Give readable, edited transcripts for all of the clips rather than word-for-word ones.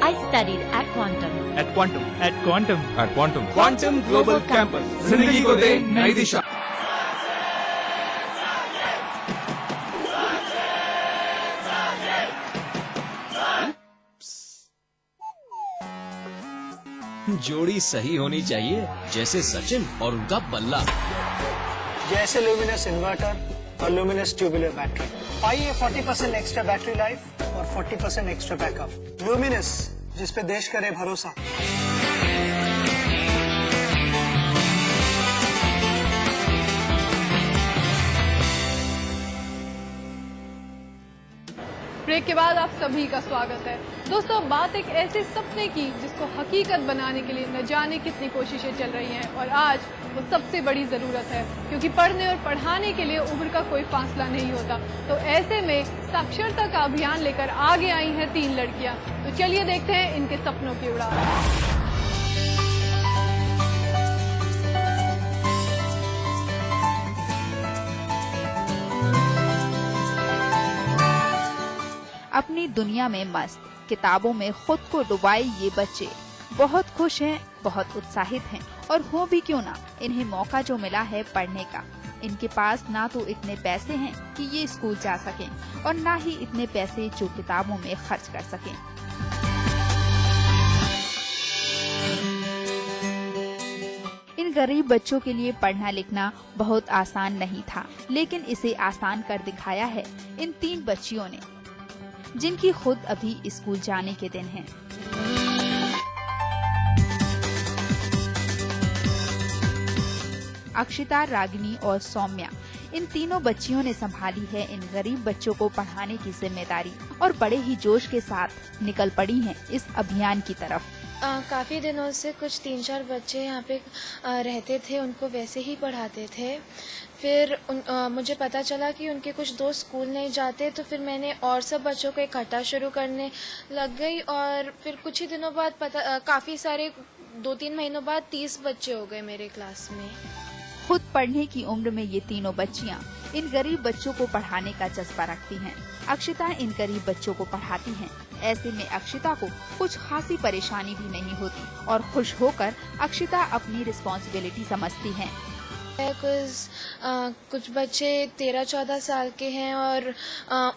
I studied at Quantum. At Quantum. At Quantum. At Quantum. Quantum Global Campus. जिंदगी को दे नई दिशा। जोड़ी सही होनी चाहिए, जैसे सचिन और उनका बल्ला। जैसे लुमिनस इन्वर्टर और लुमिनस ट्यूबुलर बैटरी। पाइए 40% एक्स्ट्रा बैटरी लाइफ और 40% एक्स्ट्रा बैकअप। लुमिनस, जिस पे देश करे भरोसा। ब्रेक के बाद आप सभी का स्वागत है। दोस्तों, बात एक ऐसे सपने की जिसको हकीकत बनाने के लिए न जाने कितनी कोशिशें चल रही हैं और आज वो सबसे बड़ी ज़रूरत है, क्योंकि पढ़ने और पढ़ाने के लिए उम्र का कोई फासला नहीं होता। तो ऐसे में साक्षरता का अभियान लेकर आगे आई हैं 3 लड़कियां। तो चलिए देखते हैं इनके सपनों की उड़ान। अपनी दुनिया में मस्त, किताबों में खुद को डुबाए ये बच्चे बहुत खुश हैं, बहुत उत्साहित हैं और हो भी क्यों ना, इन्हें मौका जो मिला है पढ़ने का। इनके पास ना तो इतने पैसे हैं कि ये स्कूल जा सकें और ना ही इतने पैसे जो किताबों में खर्च कर सकें। इन गरीब बच्चों के लिए पढ़ना लिखना बहुत आसान नहीं था, लेकिन इसे आसान कर दिखाया है इन 3 बच्चियों ने, जिनकी खुद अभी स्कूल जाने के दिन हैं। अक्षिता, रागिनी और सौम्या, इन तीनों बच्चियों ने संभाली है इन गरीब बच्चों को पढ़ाने की जिम्मेदारी और बड़े ही जोश के साथ निकल पड़ी हैं इस अभियान की तरफ। काफ़ी दिनों से कुछ 3-4 बच्चे यहाँ पे रहते थे, उनको वैसे ही पढ़ाते थे। फिर मुझे पता चला कि उनके कुछ दोस्त स्कूल नहीं जाते, तो फिर मैंने और सब बच्चों को इकट्ठा शुरू करने लग गई और फिर कुछ ही दिनों बाद काफ़ी सारे 2-3 महीनों बाद 30 बच्चे हो गए मेरे क्लास में। खुद पढ़ने की उम्र में ये तीनों बच्चियाँ इन गरीब बच्चों को पढ़ाने का जज्बा रखती हैं। अक्षिता इन गरीब बच्चों को पढ़ाती हैं। ऐसे में अक्षिता को कुछ खासी परेशानी भी नहीं होती और खुश होकर अक्षिता अपनी रिस्पॉन्सिबिलिटी समझती हैं। कुछ बच्चे 13-14 साल के हैं और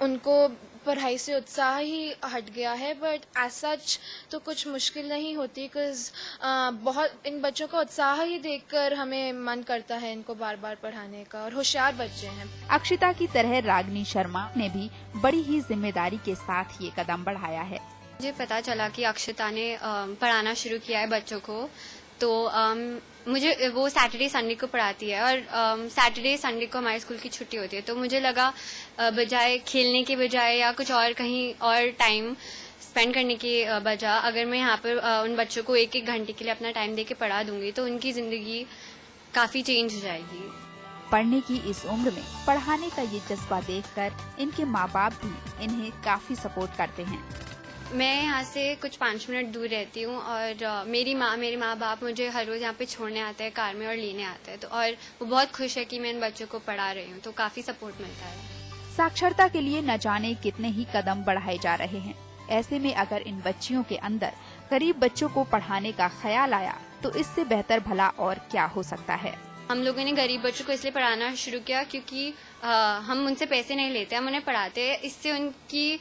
उनको पढ़ाई से उत्साह ही हट गया है, बट एज सच तो कुछ मुश्किल नहीं होती, बहुत इन बच्चों का उत्साह ही देखकर हमें मन करता है इनको बार बार पढ़ाने का, और होशियार बच्चे हैं। अक्षिता की तरह रागिनी शर्मा ने भी बड़ी ही जिम्मेदारी के साथ ये कदम बढ़ाया है। मुझे पता चला कि अक्षिता ने पढ़ाना शुरू किया है बच्चों को, तो मुझे वो सैटरडे संडे को पढ़ाती है और सैटरडे संडे को हमारे स्कूल की छुट्टी होती है, तो मुझे लगा बजाय खेलने के बजाय या कुछ और कहीं और टाइम स्पेंड करने के बजाय अगर मैं यहाँ पर उन बच्चों को 1-1 घंटे के लिए अपना टाइम देके पढ़ा दूंगी तो उनकी ज़िंदगी काफ़ी चेंज हो जाएगी। पढ़ने की इस उम्र में पढ़ाने का ये जज्बा देखकर इनके माँ बाप भी इन्हें काफी सपोर्ट करते हैं। मैं यहाँ से कुछ 5 मिनट दूर रहती हूँ और मेरे माँ बाप मुझे हर रोज़ यहाँ पे छोड़ने आते हैं कार में और लेने आते हैं, तो और वो बहुत खुश है कि मैं इन बच्चों को पढ़ा रही हूँ, तो काफ़ी सपोर्ट मिलता है। साक्षरता के लिए न जाने कितने ही कदम बढ़ाए जा रहे हैं। ऐसे में अगर इन बच्चियों के अंदर गरीब बच्चों को पढ़ाने का ख्याल आया तो इससे बेहतर भला और क्या हो सकता है। हम लोगों ने गरीब बच्चों को इसलिए पढ़ाना शुरू किया क्योंकि हम उनसे पैसे नहीं लेते, हम उन्हें पढ़ाते हैं। इससे उनकी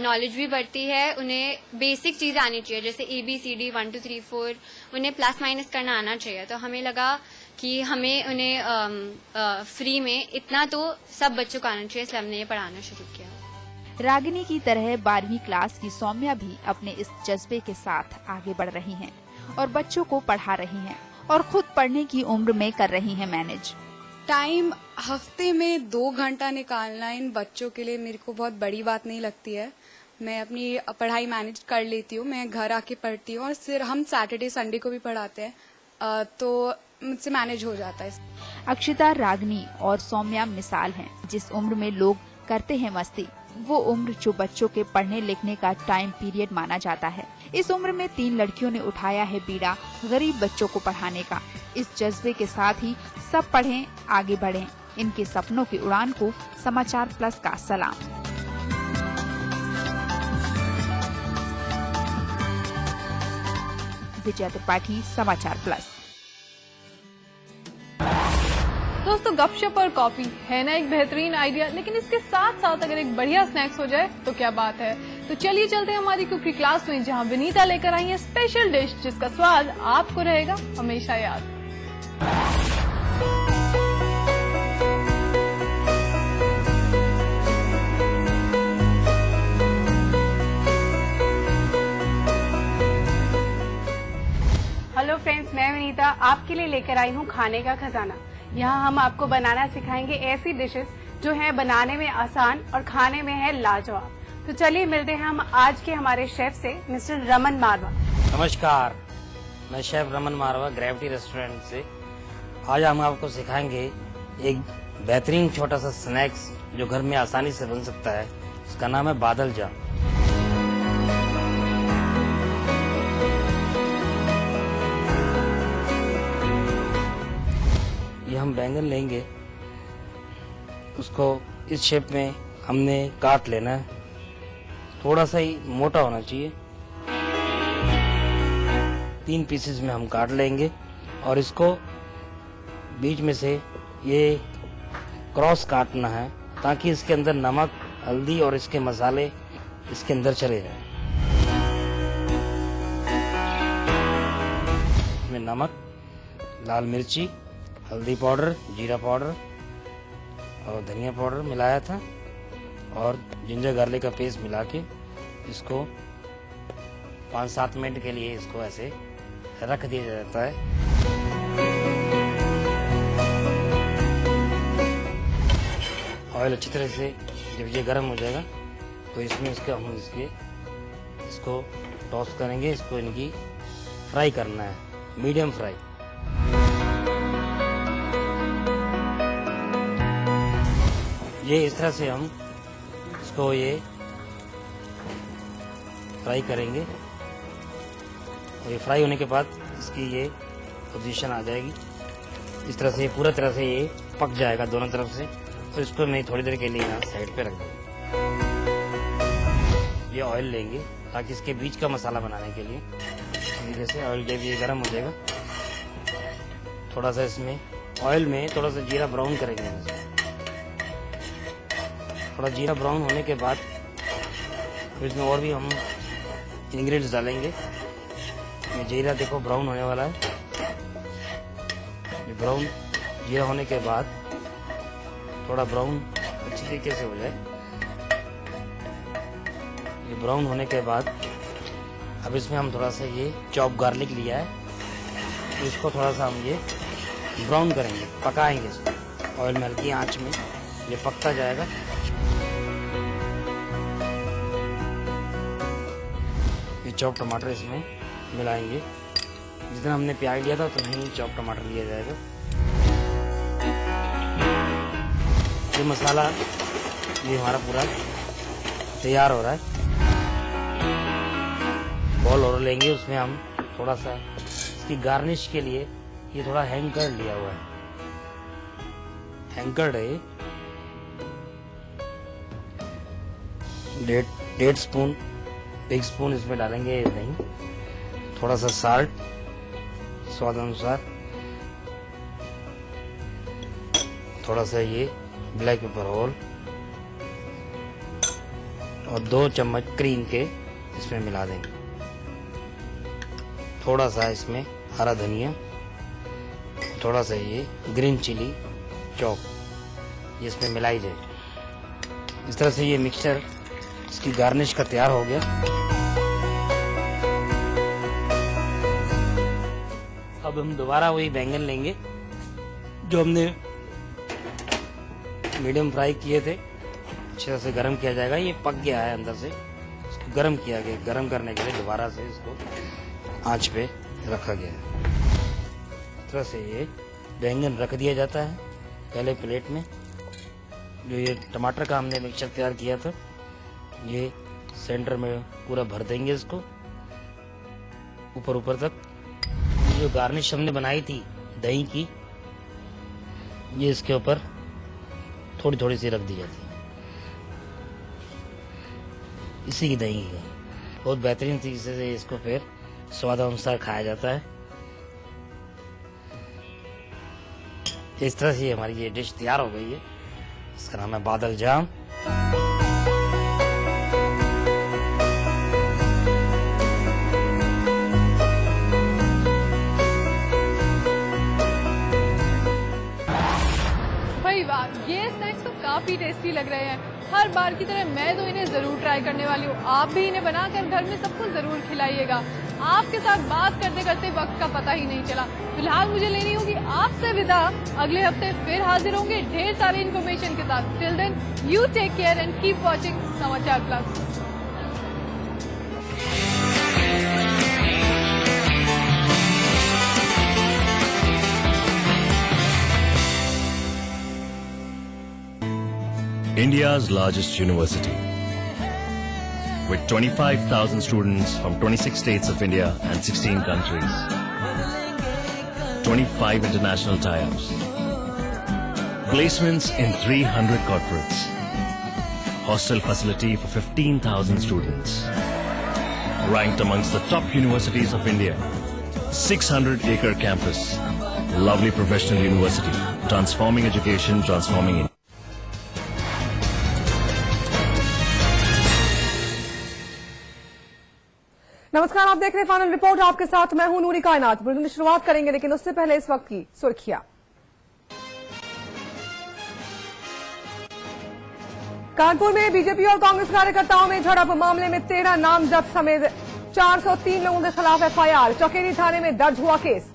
नॉलेज भी बढ़ती है, उन्हें बेसिक चीज़ आनी चाहिए, जैसे ABCD 1 2 3 4 उन्हें प्लस माइनस करना आना चाहिए। तो हमें लगा कि हमें उन्हें फ्री में इतना तो सब बच्चों को आना चाहिए, इसलिए हमने ये पढ़ाना शुरू किया। रागिनी की तरह 12वीं क्लास की सौम्या भी अपने इस जज्बे के साथ आगे बढ़ रही हैं और बच्चों को पढ़ा रही हैं और खुद पढ़ने की उम्र में कर रही हैं मैनेज। टाइम हफ्ते में 2 घंटा निकालना इन बच्चों के लिए मेरे को बहुत बड़ी बात नहीं लगती है। मैं अपनी पढ़ाई मैनेज कर लेती हूँ, मैं घर आके पढ़ती हूँ और फिर हम सैटरडे संडे को भी पढ़ाते हैं, तो मुझसे मैनेज हो जाता है। अक्षिता, रागिनी और सौम्या मिसाल हैं। जिस उम्र में लोग करते हैं मस्ती, वो उम्र जो बच्चों के पढ़ने लिखने का टाइम पीरियड माना जाता है। इस उम्र में 3 लड़कियों ने उठाया है बीड़ा गरीब बच्चों को पढ़ाने का। इस जज्बे के साथ ही सब पढ़ें, आगे बढ़ें। इनके सपनों की उड़ान को समाचार प्लस का सलाम। विजय त्रिपाठी, समाचार प्लस। दोस्तों, गपशप और कॉफी है ना एक बेहतरीन आइडिया, लेकिन इसके साथ साथ अगर एक बढ़िया स्नैक्स हो जाए तो क्या बात है। तो चलिए चलते हैं हमारी कुकिंग क्लास में, जहां विनीता लेकर आई है स्पेशल डिश जिसका स्वाद आपको रहेगा हमेशा याद। हेलो फ्रेंड्स, मैं विनीता आपके लिए लेकर आई हूँ खाने का खजाना। यहाँ हम आपको बनाना सिखाएंगे ऐसी डिशेस जो है बनाने में आसान और खाने में है लाजवाब। तो चलिए मिलते हैं हम आज के हमारे शेफ से, मिस्टर रमन मारवा। नमस्कार, मैं शेफ रमन मारवा ग्रेविटी रेस्टोरेंट से। आज हम आपको सिखाएंगे एक बेहतरीन छोटा सा स्नैक्स जो घर में आसानी से बन सकता है। उसका नाम है बादल जाम। ये हम बैंगन लेंगे, उसको इस शेप में हमने काट लेना है। थोड़ा सा ही मोटा होना चाहिए। 3 पीसेस में हम काट लेंगे और इसको बीच में से ये क्रॉस काटना है ताकि इसके अंदर नमक, हल्दी और इसके मसाले इसके अंदर चले जाएं। इसमें नमक, लाल मिर्ची, हल्दी पाउडर, जीरा पाउडर और धनिया पाउडर मिलाया था और जिंजर गार्लिक का पेस्ट मिला के इसको 5-7 मिनट के लिए इसको ऐसे रख दिया जाता है। ऑयल अच्छी तरह से जब ये गर्म हो जाएगा तो इसमें हम इसको टॉस करेंगे। इसको इनकी फ्राई करना है, मीडियम फ्राई। ये इस तरह से हम इसको ये फ्राई करेंगे और ये फ्राई होने के बाद इसकी ये पोजीशन आ जाएगी। इस तरह से पूरा तरह से ये पक जाएगा दोनों तरफ से। तो इसको मैं थोड़ी देर के लिए यहाँ साइड पे रख दूँगा। ये ऑयल लेंगे ताकि इसके बीच का मसाला बनाने के लिए। जैसे ऑयल जब ये गर्म हो जाएगा, थोड़ा सा इसमें ऑयल में थोड़ा सा जीरा ब्राउन करेंगे। थोड़ा जीरा ब्राउन होने के बाद फिर इसमें और भी हम इंग्रेडिएंट्स डालेंगे। ये जीरा देखो ब्राउन होने वाला है। ये ब्राउन जीरा होने के बाद थोड़ा ब्राउन अच्छी तरीके से हो जाए। ये ब्राउन होने के बाद अब इसमें हम थोड़ा सा ये चॉप गार्लिक लिया है, तो इसको थोड़ा सा हम ये ब्राउन करेंगे, पकाएंगे इसको ऑयल में हल्की आंच में। ये पकता जाएगा। ये चॉप टमाटर इसमें मिलाएंगे। जितना हमने प्याज लिया था उतना ही चॉप टमाटर लिया जाएगा। ये मसाला ये हमारा पूरा तैयार हो रहा है। बॉल और लेंगे, उसमें हम थोड़ा सा इसकी गार्निश के लिए ये थोड़ा हैंकर लिया हुआ है। हैंकर है 1.5 स्पून, 1 स्पून इसमें डालेंगे दही, थोड़ा सा साल्ट स्वाद अनुसार, थोड़ा सा ये ब्लैक पेपर होल और 2 चम्मच क्रीम के इसमें मिला देंगे। थोड़ा सा इसमें हरा धनिया, थोड़ा सा ये ग्रीन चिली चॉप, ये इसमें मिलाई जाए। इस तरह से ये मिक्सचर इसकी गार्निश का तैयार हो गया। अब हम दोबारा वही बैंगन लेंगे जो हमने मीडियम फ्राई किए थे। अच्छे तरह से गर्म किया जाएगा। ये पक गया है अंदर से, इसको गर्म किया गया। गर्म करने के लिए दोबारा से इसको आंच पे रखा गया है। इस तरह से ये बैंगन रख दिया जाता है पहले प्लेट में। जो ये टमाटर का हमने मिक्सचर तैयार किया था, ये सेंटर में पूरा भर देंगे इसको ऊपर तक। जो गार्निश हमने बनाई थी दही की, ये इसके ऊपर थोड़ी थोड़ी सी रख दी जाती है। इसी की दही है, बहुत बेहतरीन तरीके से इसको फिर स्वाद अनुसार खाया जाता है। इस तरह से हमारी ये डिश तैयार हो गई है। इसका नाम है बादल जाम। भाई वाह, ये स्नैक्स तो काफी टेस्टी लग रहे हैं। हर बार की तरह मैं तो इन्हें जरूर ट्राई करने वाली हूँ। आप भी इन्हें बनाकर घर में सबको जरूर खिलाइएगा। आपके साथ बात करते करते वक्त का पता ही नहीं चला। फिलहाल मुझे लेनी होगी आपसे विदा। अगले हफ्ते फिर हाजिर होंगे ढेर सारे इन्फॉर्मेशन के साथ। Till then you take care and keep watching Samachar plus. India's largest university, with 25,000 students from 26 states of India and 16 countries, 25 international tie-ups, placements in 300 corporates, hostel facility for 15,000 students, ranked amongst the top universities of India, 600-acre campus, lovely professional university, transforming education, transforming India. नमस्कार, आप देख रहे हैं final report. आपके साथ मैं हूं नूरी कायनात। बुलेटिन की शुरुआत करेंगे, लेकिन उससे पहले इस वक्त की सुर्खियां। कानपुर में बीजेपी और कांग्रेस कार्यकर्ताओं में झड़प, मामले में 13 नामजद समेत 403 लोगों के खिलाफ एफआईआर। चौकेरी थाने में दर्ज हुआ केस।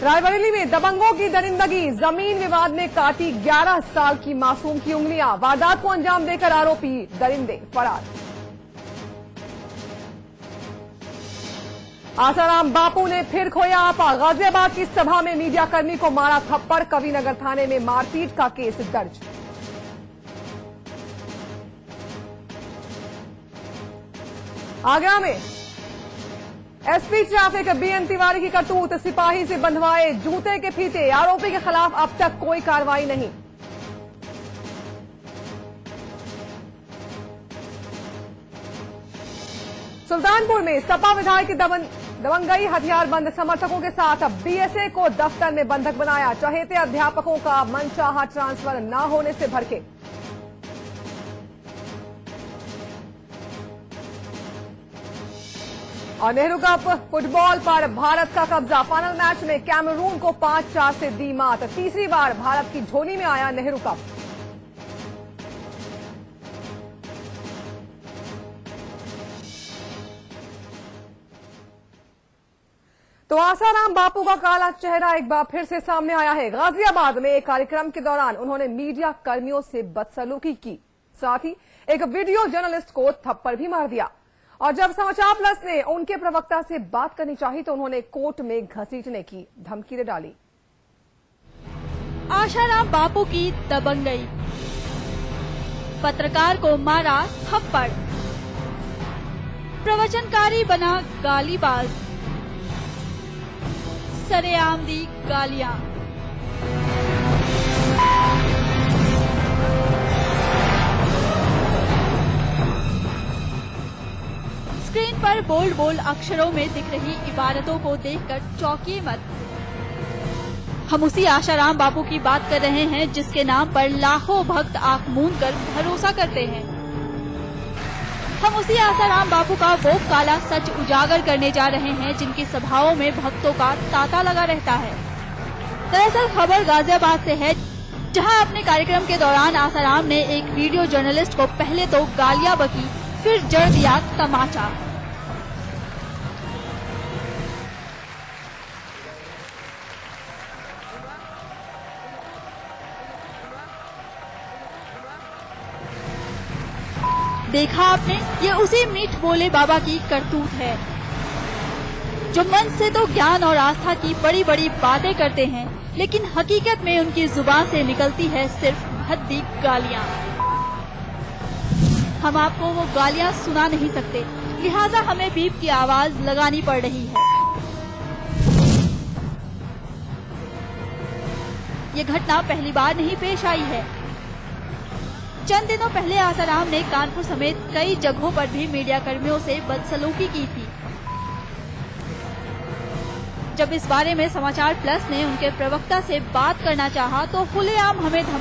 रायबरेली में दबंगों की दरिंदगी, जमीन विवाद में काटी 11 साल की मासूम की उंगलियां। वारदात को अंजाम देकर आरोपी दरिंदे फरार। आसाराम बापू ने फिर खोया आपा। गाजियाबाद की सभा में मीडियाकर्मी को मारा थप्पड़। कविनगर थाने में मारपीट का केस दर्ज। आगरा में एसपी ट्रैफिक बीएन तिवारी की करतूत, सिपाही से बंधवाए जूते के फीते। आरोपी के खिलाफ अब तक कोई कार्रवाई नहीं। सुल्तानपुर में सपा विधायक की दबंगई, हथियारबंद समर्थकों के साथ बीएसए को दफ्तर में बंधक बनाया। चहेते अध्यापकों का मनचाहा ट्रांसफर न होने से भड़के। और नेहरू कप फुटबॉल पर भारत का कब्जा। फाइनल मैच में कैमरून को 5-4 से दी मात। तीसरी बार भारत की झोली में आया नेहरू कप। तो आसाराम बापू का काला चेहरा एक बार फिर से सामने आया है। गाजियाबाद में एक कार्यक्रम के दौरान उन्होंने मीडिया कर्मियों से बदसलूकी की, साथ ही एक वीडियो जर्नलिस्ट को थप्पड़ भी मार दिया। और जब समाचार प्लस ने उनके प्रवक्ता से बात करनी चाहिए तो उन्होंने कोर्ट में घसीटने की धमकी दे डाली। आशाराम बापू की दबंगई, पत्रकार को मारा थप्पड़, प्रवचनकारी बना गालीबाज, सरेआम दी गालियां। स्क्रीन पर बोल्ड बोल्ड अक्षरों में दिख रही इबारतों को देखकर चौंकिए मत। हम उसी आशाराम बापू की बात कर रहे हैं जिसके नाम पर लाखों भक्त आंख मूंद कर भरोसा करते हैं। हम उसी आशाराम बापू का वो काला सच उजागर करने जा रहे हैं जिनकी सभाओं में भक्तों का तांता लगा रहता है। दरअसल खबर गाजियाबाद से है, जहां अपने कार्यक्रम के दौरान आसाराम ने एक वीडियो जर्नलिस्ट को पहले तो गालियां बकी, फिर जड़ दिया तमाचा। देखा आपने, ये उसी मीठ बोले बाबा की करतूत है जो मन से तो ज्ञान और आस्था की बड़ी बड़ी बातें करते हैं, लेकिन हकीकत में उनकी जुबान से निकलती है सिर्फ भद्दी गालियां। हम आपको वो गालियां सुना नहीं सकते, लिहाजा हमें बीप की आवाज लगानी पड़ रही है। ये घटना पहली बार नहीं पेश आई है। चंद दिनों पहले आसाराम ने कानपुर समेत कई जगहों पर भी मीडिया कर्मियों से बदसलूकी की थी। जब इस बारे में समाचार प्लस ने उनके प्रवक्ता से बात करना चाहा तो खुलेआम हमें धमकी